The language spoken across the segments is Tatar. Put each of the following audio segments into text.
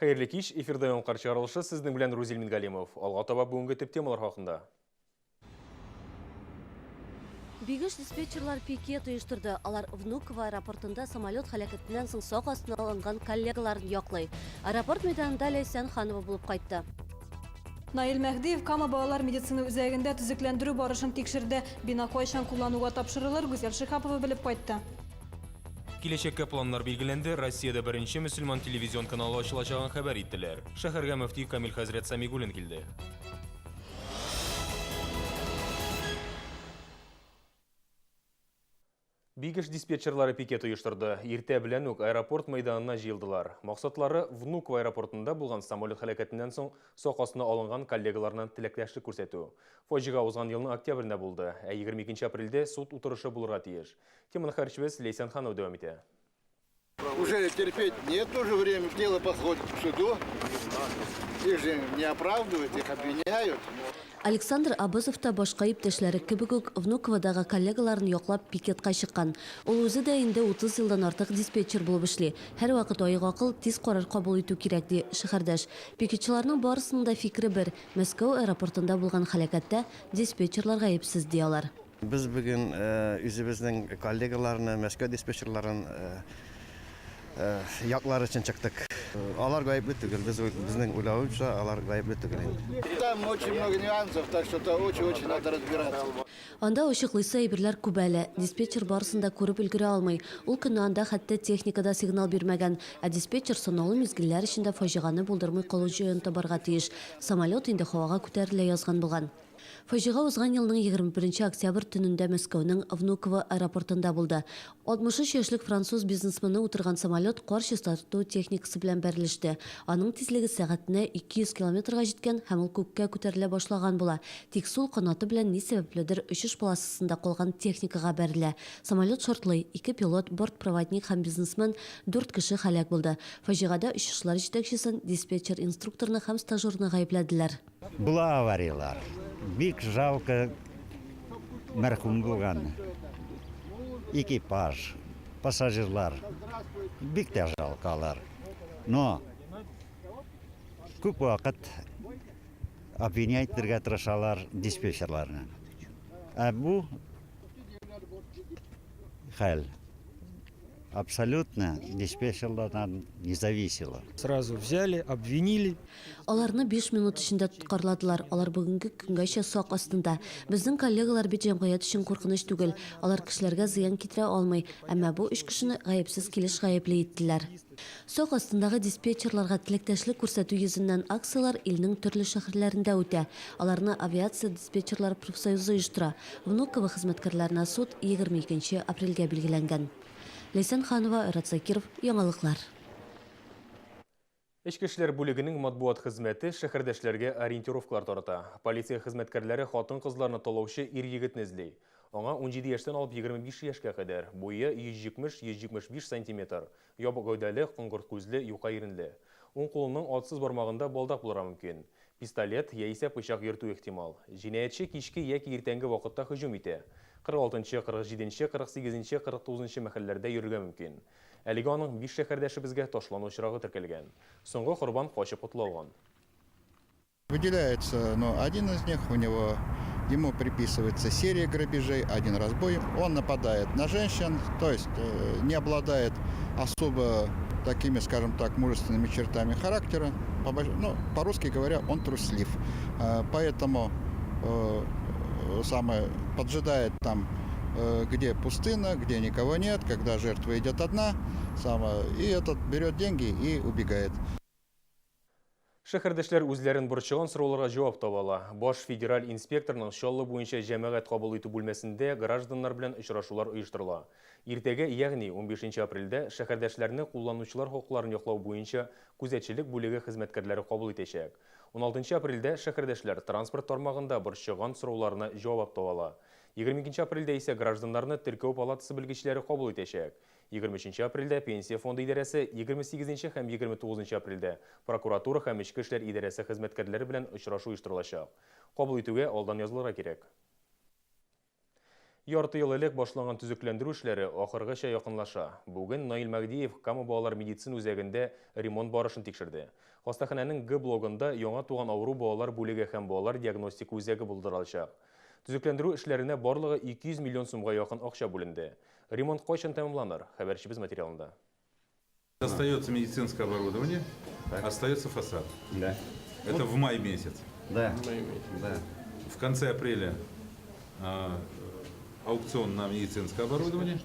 Хайырлы кеш, эфирда оңқар шығарылышы сіздің білән Рузел Мингалимов. Алға таба бүгінгі тіп темалар хақында. Бигіш диспетчерлар пикет ұйыштырды. Алар Внуково аэропортында самолет халакетінен соң соқ астына алынған коллегаларын яқлай. Аэропорт мейданында Лейсан Ханова болып қайтты. Наил Мәхдиев Кама балалар медицина үзәгендә төзекләндерү барышын тикшерде. Бина кайчан куллануга тапшырылыр, Гүзәл Шихапова белеп кайтты. Киләчәккә планнар билгеләнде. Россиядә беренче мөселман телевизион каналы ачылачагын хәбәр иттеләр. Шәһәргә мөфти Камил хәзрәт Самигуллин килде. Бигеш диспетчерлары пикет ұйыштырды. Иртә белән үк аэропорт мәйданына җыелдылар. Максатлары Внуково аэропортында булган самолет халакәтеннән соң соқ астына алынган коллегаларына теләктәшлек күрсәтү. Фаҗига узган елның октябрендә булды, ә 22 апрельдә суд утырышы булырга тиеш. Теманы хәрчебез Лейсан Ханова дәвам итә. Уже терпеть нет уже время, дело подходит к суду. Их же не оправдывают, их обвиняют. Александр Абызов та башка иптәшләре кебек үк Внуководагы коллегаларын яклап пикетка чыккан. Ул үзе дә инде 30 елдан артык диспетчер булып эшли. Һәр вакыт аек акыл тиз карар кабул итү кирәк ди шәһәрдәш. Пикетчыларның барысының да фикере бер. Мәскәү аэропортында булган халакәттә диспетчерлар гаепсез ди алар. Без бүген үзебезнең коллегаларны, Мәскәү диспетчерларын яклар өчен чыктык. Алар гаепле түгел, безнең уйлавыбызча алар гаепле түгел. Там очень много нюансов, так что это очень надо разбираться. Анда ошыклыйсы әйберләр күп әле. Диспетчер барысында күреп өлгерә алмый. Ул көнне анда хәтта техникада сигнал бирмәгән, ә диспетчер санаулы мизгелләр эчендә фаҗиганы булдырмый калу җыен табарга тиеш. Самолет инде һавага күтәрелә язган булган. Фаҗига узган елның 21 октябрь төнендә Мәскәүнең Внуково аэропортында булды. 63 яшьлек француз бизнесмены утырган самолет кар чистарту техникасы белән бәрелеште. Аның тизлеге сәгатенә 200 км-га җиткән һәм ул күккә күтәрелә башлаган була. Тик сул канаты белән ни сәбәпледер очыш полосасында калган техникага бәрелә. Самолет шартлый, 2 пилот, бортпроводник һәм бизнесмен 4 кеше һәлак булды. Фаҗигада очышлар җитәкчесен, диспетчер инструкторны һәм стажерны гаепләделәр. Була авариялар. Бик жалко мәрхүм булган. Экипаж, пассажирлар. Бик тә жалко алар. Но күп вакыт обвинять итәргә тырышалар диспетчерларны. Ә бу хәл абсолютно диспетчерлардан не зависело. Сразу взяли, обвинили. Аларны 5 минут эчендә тоткарладылар. Алар бүгенге көнгәчә сак астында. Безнең коллегалар бит җәмгыять өчен куркыныч түгел. Алар кешеләргә зыян китерә алмый, әмма бу 3 кешене гаепсез килеш гаепле иттеләр. Сак астындагы диспетчерларга теләктәшлек күрсәтү йөзеннән акциялар илнең төрле шәһәрләрендә үтә. Аларны авиация диспетчерлар профсоюзы оештыра. Внуково хезмәткәрләренә суд 22 апрельгә билгеләнгән. Лейсан Ханова, Рат Закиров, яңалыклар. Эчке эшләр бүлегенең матбуат хезмәте шәһәрдәшләргә ориентировкалар тарата. Полиция хезмәткәрләре хатын-кызларны талаучы ир-егетне эзли. Аңа 17 яшьтән алып 25 яшькә кадәр, буе 170-175 см, ябык гәүдәле, коңгырт күзле, юка иренле. Уң кулының атсыз бармагында балдак булырга мөмкин. Пистолет яисә пычак йөртү ихтимал. Җинаятьче кичке яки иртәнге вакытта һөҗүм итә. 46-нчы, 47-нче, 48-нче, 49-нчы мәхәлләрдә йөрергә мөмкин. Әлегә аның 5 шәһәрдәшебезгә ташлану очрагы теркәлгән. Соңгы корбан качып кутылган. Выделяется, один из них, ему приписывается серия грабежей, один разбой. Он нападает на женщин, то есть не обладает особо такими, скажем так, мужественными чертами характера. По-русски говоря, он труслив. Поэтому поджидает там, где пустына, где никого нет, когда жертва идет одна, и этот берет деньги и убегает. Шәһәрдәшләр үзләрен борчыган сорауларга җавап табала. Баш федераль инспекторның Чаллы буенча җәмәгать кабул итү бүлмәсендә гражданнар белән очрашулар оештырыла. Иртәгә, ягъни 15 апрельдә шәһәрдәшләрне кулланучылар хокукларын яклау буенча күзәтчелек бүлеге хезмәткәрләре кабул итәчәк. 16 апрельдә шәһәрдәшләр транспорт тармагында борчыган сорауларына җавап табала. 22 апрельдә исә гражданнарны теркәү палатасы белгечләре кабул итәчәк. 23 апрельдә пенсия фонды идарәсе, 28 һәм 29 апрельдә прокуратура һәм ичке эшләр идарәсе хезмәткәрләре белән очрашу оештырылачак. Кабул итүгә алдан язылырга кирәк. Ярты ел элек башланган түзекләндерү эшләре ахыргача якынлаша. Бүген Наил Мәгдиев Кама балалар медицина үзәгендә ремонт барышын тикшерде. Хастаханәнең Г блогында яңа туган авыру балалар бүлеге һәм балалар диагностика үзәге булдырылачак. Түзекләндерү эшләренә барлыгы 200 миллион сумга якын акча бүленде. Ремонт кайчан тәмамланыр? Хәбәрчебез материалында. Остается медицинское оборудование, остается фасад. Да. Это в мае месяц. Да. Да. В конце апреля аукцион на медицинское оборудование.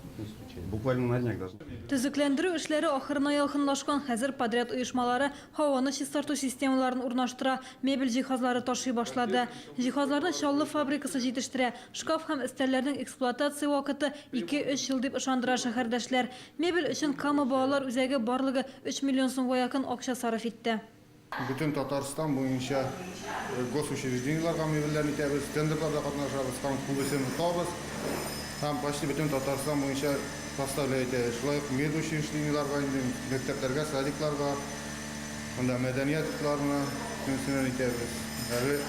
Буквально на днях даже. Түзекләндерү эшләре ахырына якынлашкан хәзер подряд оешмалары һаваны чистарту системаларын урнаштыра, мебель җиһазлары ташый башлады. Җиһазларны Чаллы фабрикасы җитештерә. Шкаф һәм өстәлләрнең эксплуатация вакыты 2-3 ел дип ышандыра шәһәрдәшләр. Мебель өчен Кама балалар үзәге барлыгы 3 миллион сумга якын акча сарыф итте. Бүтін Татарстан буенча госучреждениеларга мебельләрне итәбез, тендерларда катнашабыз, һәм күбесен отабыз. Һәм почти бүтін Татарстан буенча поставлять итәбез. Шулай ук медучреждениеларга, мәктәпләргә, садикларга, анда мәдәниятларына күбесен итәбез. Әле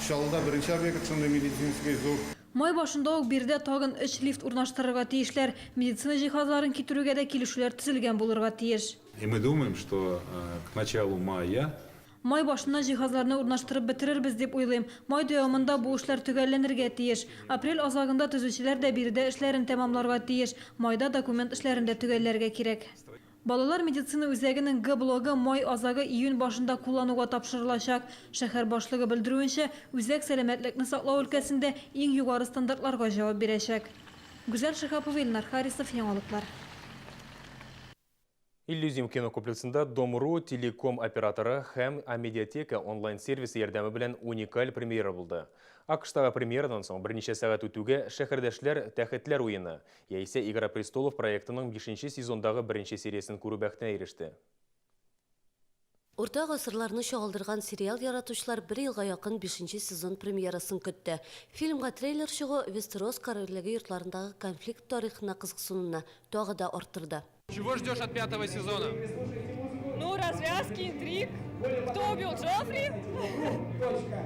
Чаллыда беренче объект шундый медицинский зур. Май башында ук бирдә тагын 3 лифт урнаштырырга тиешләр. Медицина җиһазларын китерүгә дә килешүләр төзелгән булырга тиеш. И мы думаем, что к началу мая Май башына җиһазларны урнаштырып бетерербез дип уйлыйм. Май дәвамында бу эшләр төгәлләнергә тиеш. Апрель азагында төзүчеләр дә биредә эшләрен тәмамларга тиеш. Майда документ эшләрен дә төгәлләргә кирәк. Балалар медицина үзәгенең Г блогы май азагы июнь башында куллануга тапшырылачак. Шәһәр башлыгы белдерүенчә, үзәк сәламәтлекне саклау өлкәсендә иң югары стандартларга җавап бирәчәк. Гүзәл Шихапова, Илнар Харисов, яңалыклар. Иллюзиум кинокомплексында Дом.ру телеком операторы һәм Амедиатека онлайн-сервисы ярдәме белән уникаль премьера булды. АКШтагы премьерадан соң берничә сәгать үтүгә шәһәрдәшләр Тәхетләр уены, яисә Игра престолов проектының 5нче сезондагы беренче сериясын күрү бәхетенә иреште. Урта гасырларны чагылдырган сериал яратучылар 1 елга якын 5нче сезон премьерасын көтте. Фильмга трейлер чыгу Вестерос корольлеге йортларындагы конфликт тарихына кызыксынуны тагы да арттырды. Чего ждешь от 5-го сезона? Ну, развязки, интриг. Кто убил Джоффри?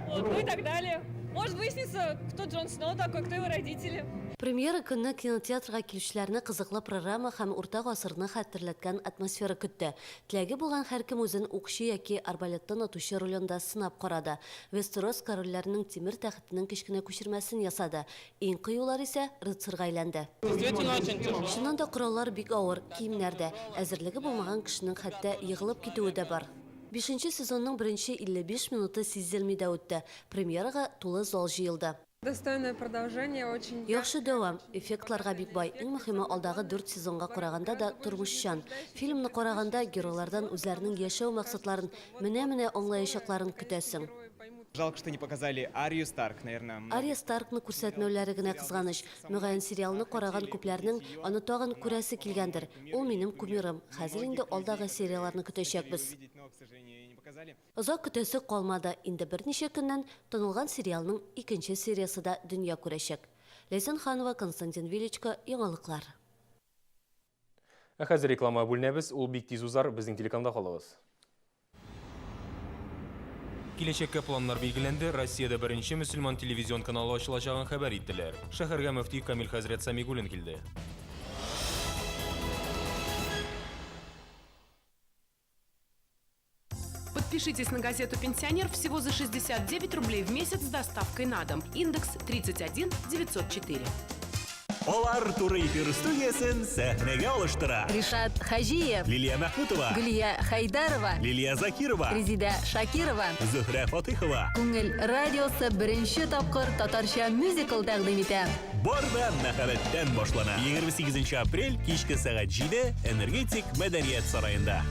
Вот, ну и так далее. Может выясниться, кто Джон Сноу такой, кто его родители. Премьера көнне кинотеатрга килүчеләрне кызыклы программа һәм урта гасырны хәтерләткән атмосфера көтте. Теләге булган һәркем үзен укчы яки арбалеттан атучы ролендә сынап карады. Вестерос корольләренең тимер тәхетенең кечкенә күчермәсен ясады. Иң кыюлар исә рыцарьга әйләнде. Шуннан да кораллар бик авыр, киемнәрдә, әзерлеге булмаган кешенең хәтта егылып китүе дә бар. 5нче сезонның беренче 55 минуты сизелми дә үтте. Премьерага тулы зал җыелды. Достойное продолжение, очень... Яхшы дәвам, эффектларга бик бай. Иң мөһиме алдагы 4 сезонга караганда да тормышчан. Фильмны караганда геройлардан үзләренең яшәү максатларын менә-менә аңлаячакларын көтәсең. Жалко, что не показали Арию Старк, наверное. Ария Старкны күрсәтмәүләре генә кызганыч. Мөгаен сериалны караган күпләрнең аны тагын күрәсе килгәндер. Ул минем кумирым. Хәзер инде алдагы сериаларны көтәчәкбез. Озак көтәсе калмады. Инде берничә көннән танылган сериалның 2нче сериясы да дөнья күрәчәк. Ләйсән Ханова, Константин Величко, яңалыклар. Хәзер реклама бүленәбез, ул бик тиз узар, безнең телеканда калыгыз. Киләчәккә планнар билгеләнде, Россиядә беренче мөселман телевизион каналы ачылачагын хәбәр иттеләр. Шәһәргә мөфти Камил хәзрәт Самигуллин килде. Подпишитесь на газету «Пенсионер» всего за 69 рублей в месяц с доставкой на дом. Индекс 31 904. Олар туры эфир студиясын сәхнәгә алыштыра. Ришат Хажиев, Лилия Мәхмутова, Гулия Хайдарова, Лилия Закирова, Резида Шакирова, Зөһрә Фатыйхова. Күңел радиосы беренче тапкыр татарча мюзикл тәкъдим итә. Бар да мәхәббәттән башлана. 28 апрель кичке сәгать 7 Энергетик Мәдәният сараенда.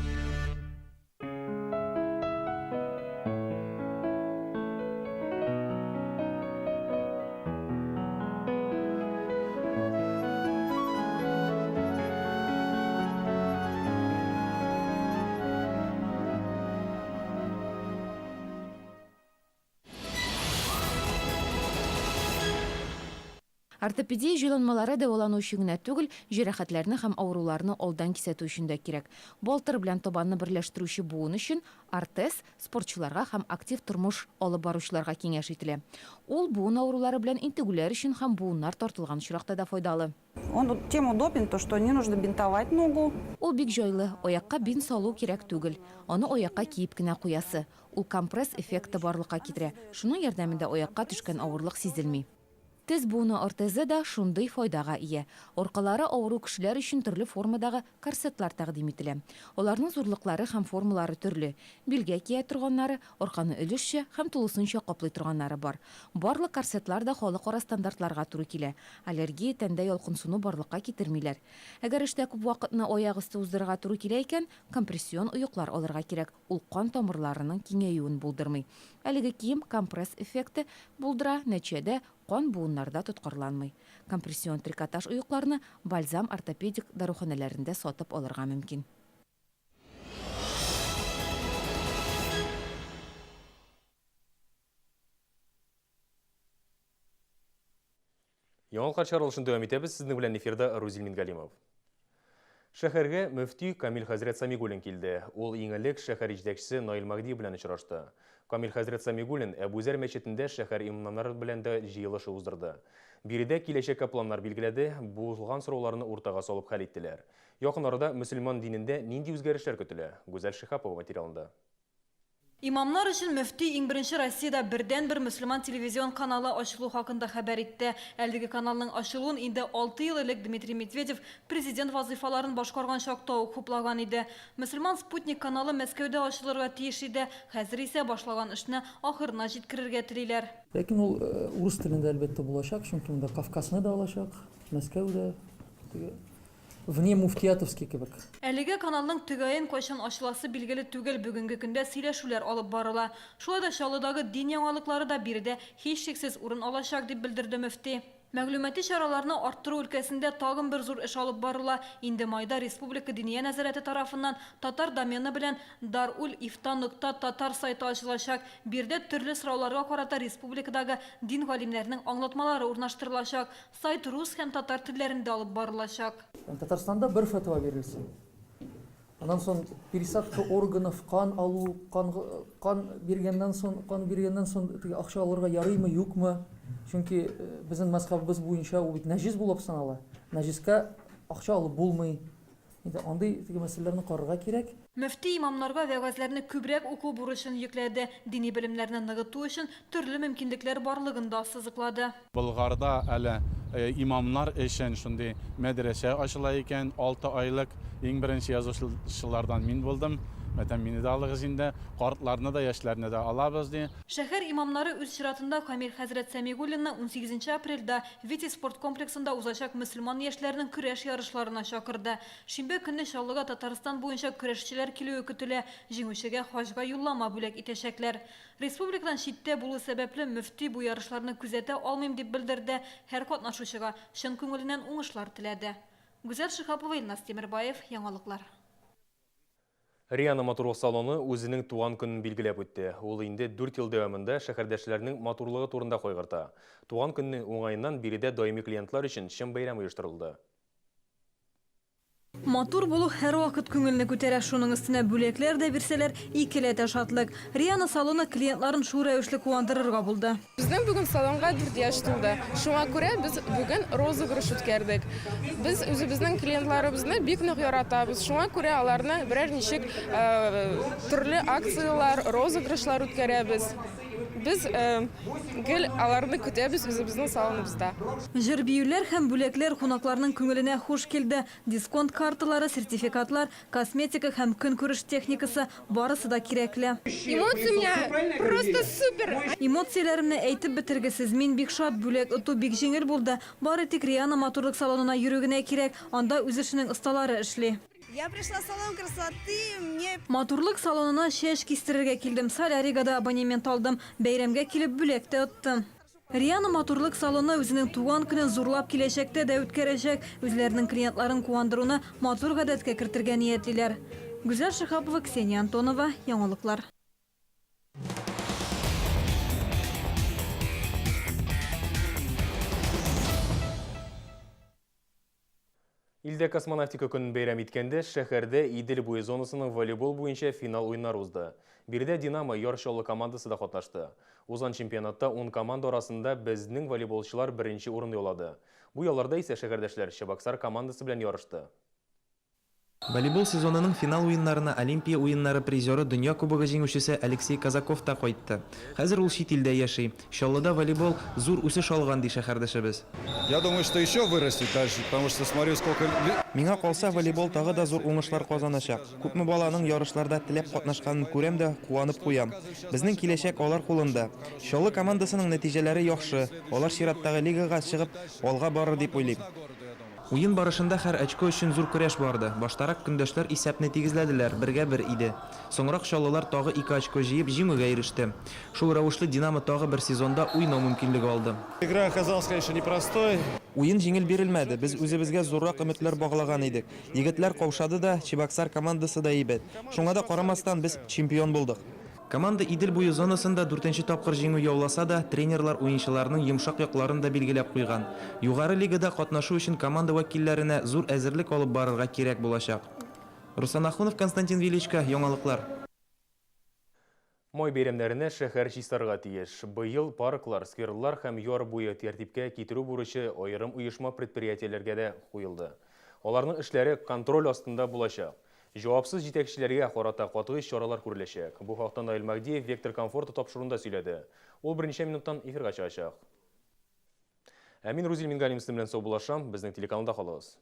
Ортопедия җайланмалары дәвалану өчен генә түгел, җәрәхәтләрне һәм авыруларны алдан кисәтү өчен дә кирәк. Балтыр белән табанны берләштерүче буын өчен ортез спортчыларга һәм актив тормыш алып баручыларга киңәш ителә. Ул буын авырулары белән интегүләр өчен һәм буыннар тартылган очракта да файдалы. Он тем удобен, то что не нужно бинтовать ногу. Ул бик җайлы, аякка бинт салу кирәк түгел. Аны аякка киеп кенә куясы. Ул компресс эффекты барлыкка китерә. Шуның ярдәмендә аякка төшкән авырлык сизелми. Тез буыны ортезы да шундый файдага ия. Оркалары авыру кешеләр өчен төрле формадагы корсетлар тәкъдим ителә. Аларның зурлыклары һәм формалары төрле. Билгә кия торганнары, орканы өлешчә һәм тулысынча каплый торганнары бар. Барлык корсетлар да халыкара стандартларга туры килә. Аллергия, тәндә ялкынсыну барлыкка китермиләр. Әгәр эштә күп вакытны аяк өсте уздырырга туры килә икән, компрессион оеклар алырга кирәк. Ул кан тамырларының киңәюен булдырмый. Әлеге кием компресс эффекты булдыра, нәтиҗәдә кан буыннарда тоткарланмый. Компрессион трикотаж оекларны бальзам ортопедик даруханәләрендә сатып алырга мөмкин. Яңалыклар чаралышын дәвам итәбез. Сезнең белән эфирда Рузил Мингалимов. Шәһәргә мөфти Камил хәзрәт Самигуллин килде. Ул иң элек шәһәр җитәкчесе Наил Магди белән очрашты. Камил хәзрәт Самигуллин Әбүзәр мәчетендә шәһәр имамнары белән дә җыелыш уздырды. Биредә киләчәккә планнар билгеләде, булган сорауларны уртага салып хәл иттеләр. Якын арада мөселман динендә нинди үзгәрешләр көтелә? Гүзәл Шихапова материалында. Имамнар өчен мөфти иң беренче Россиядә бердән-бер мөселман телевизион каналы ачылу хакында хәбәр итте. Әлеге каналның ачылуын инде 6 ел элек Дмитрий Медведев президент вазифаларын башкарган чакта ук хуплаган иде. Мөселман спутник каналы Мәскәүдә ачылырга тиеш иде. Хәзер исә башлаган эшне ахырына җиткерергә телиләр. Ләкин ул урыс телендә әлбәттә булачак, чөнки монда Кавказны да алачак, Мәскәүдә, вне муфтиятовский кебек. Әлеге каналның төгәен кайчан ачыласы билгеле түгел, бүгенге көндә сөйләшүләр алып барыла. Шулай да Чаллыдагы дин яңалыклары да биредә һичшиксез урын алачак дип белдерде мөфти. Мәгълүмати чараларны арттыру өлкәсендә тагын бер зур эш алып барыла. Инде майда Республика Диния нәзарәте тарафыннан татар домены белән darul-ifta.tatar сайты ачылачак. Бирдә төрле сорауларга карата республикадагы дин галимнәренең аңлатмалары урнаштырылачак. Сайт рус һәм татар телләрендә алып барылачак. Татарстанда бер фатва бирелсен. Аннан соң пересадка органов, кан алу, кан биргәннән соң акча алырга ярыймы, юкмы? Чөнки безнең мазхабыбыз буенча ул бит нәҗис булып санала. Нәҗискә акча алып булмый. Инде андый мәсьәләләрне карарга кирәк. Мөфти имамнарга вәгазьләрне күбрәк уку бурычын йөкләде. Дини белемнәрне ныгыту өчен төрле мөмкинлекләр барлыгын да сызыклады. Болгарда әле имамнар өчен шундый мәдрәсә ачыла икән, 6 айлык иң беренче язучылардан мин булдым. Мәтән мине дә алыгыз инде, картларны да, яшьләрне дә алабыз ди. Шәһәр имамнары үз чиратында Камил хәзрәт Самигуллинны 18 апрельдә Вити спорт комплексында узачак мөселман яшьләренең көрәш ярышларына чакырды. Шимбә көнне Чаллыга Татарстан буенча көрәшчеләр килүе көтелә. Җиңүчегә хаҗга юллама бүләк итәчәкләр. Республикадан читтә булу сәбәпле мөфти бу ярышларны күзәтә алмыйм дип белдерде. Һәр катнашучыга чын күңеленнән уңышлар теләде. Гүзәл Шихапова, Илназ Тимербаев, Яңалыклар. Риана матурлык салоны үзенең туган көнен билгеләп үтте. Ул инде 4 ел дәвамында шәһәрдәшләрнең матурлыгы турында кайгырта. Туган көнне уңаеннан биредә даими клиентлар өчен чын бәйрәм оештырылды. Матур булу һәр вакыт күңелне күтәрә, шуның өстенә бүләкләр дә бирсәләр, икеләтә шатлык. Риана салоны клиентларын шул рәвешле куандырырга булды. Безнең бүген салонга 4 яшь тулды. Шуңа күрә без бүген розыгрыш үткәрдек. Без үзебезнең клиентларыбызны бик нык яратабыз. Шуңа күрә аларны берәр ничек төрле акциялар, розыгрышлар үткәрәбез. Biz gel аларны көтәбез үзебезнең салоныбызда. Җырбиюләр һәм бүләкләр кунакларның күңеленә хуш килде. Дисконт карталары, сертификатлар, косметика һәм көнкүреш техникасы барысы да кирәкле. Эмоция просто супер. Эмоцияләремне әйтеп бетергесез. Мин бик шат, бүләк оту бик җиңел булды. Бары тик Риана матурлык салонына йөрүгенә кирәк. Анда үз эшенең осталары эшли. Я пришла в салон красоты, мне... Матурлык салонына чәч кистерергә килдем. Соляригада абонемент алдым. Бәйрәмгә килеп бүләк тә оттым. Риана матурлык салоны үзенең туган көнен зурлап киләчәктә дә үткәрәчәк. Үзләренең клиентларын куандыруны матур гадәткә кертергә ниятлиләр. Гүзәл Шихапова, Ксения Антонова, Яңалыклар. Илде космонавтика күнін бәйрәм иткенде, шәһәрдә Идел буе зонасының волейбол буенча финал уйнары узды. Бирдә Динамо Яршолы командасы да катнашты. Узган чемпионатта 10 команда арасында безнең волейболчылар беренче урынны яулады. Бу ялларда исә шәһәрдәшләр Чабаксар командасы белән ярышты. Волейбол сезонының финал уйыннарына Олимпия уйыннары призеры Дөнья кубогы җиңүчесе Алексей Казаков та кайтты. Хәзер ул чит илдә яши. Чаллыда волейбол зур үсеш алган ди шәһәрдәшебез. Я думаю, что еще вырастет дальше, потому что смотрю, сколько... Миңа калса, волейбол тагы да зур уңышлар казаначак. Күпме баланың ярышларда теләп катнашканын күрәм дә куанып куям. Безнең киләчәк алар кулында. Чаллы командасының нәтиҗәләре яхшы. Алар чираттагы лигага чыгып, алга барыр дип уйлыйм. Уен барышында һәр очко өчен зур көрәш барды. Баштарак көндәшләр исәпне тигезләделәр, 1-1 иде. Соңрак Чаллылар тагы 2 очко җыеп җиңүгә иреште. Шул рәвешле Динамо тагы бер сезонда уйнау мөмкинлеге алды. Игра оказалась, конечно, непростой. Уен җиңел бирелмәде. Без үзебезгә зуррак өметләр баглаган идек. Егетләр каушады да, Чебоксар командасы да әйбәт. Шуңа да карамастан без чемпион булдык. Команда Идел буе зонасында 4нче тапкыр җиңү яуласа да, тренерлар уенчыларның йомшак якларын да билгеләп куйган. Югары лигада катнашу өчен команда вәкилләренә зур әзерлек алып барырга кирәк булачак. Руслан Ахунов, Константин Величко, яңалыклар. Май бәйрәмнәренә шәһәр чистарга тиеш. Быел парклар, скверлар һәм яр буе тәртипкә китерү бурычы аерым оешма предприятиеләргә дә куелды. Аларның эшләре контроль астында булачак. Җавапсыз җитәкчеләргә карата катгый чаралар күреләчәк. Бу хакта Наил Магдиев Вектор комфорты тапшыруында сөйләде. Ул берничә минуттан эфирга чыгачак. Мин Рузил Мингалим белән сау булашам. Безнең телеканалда калыгыз.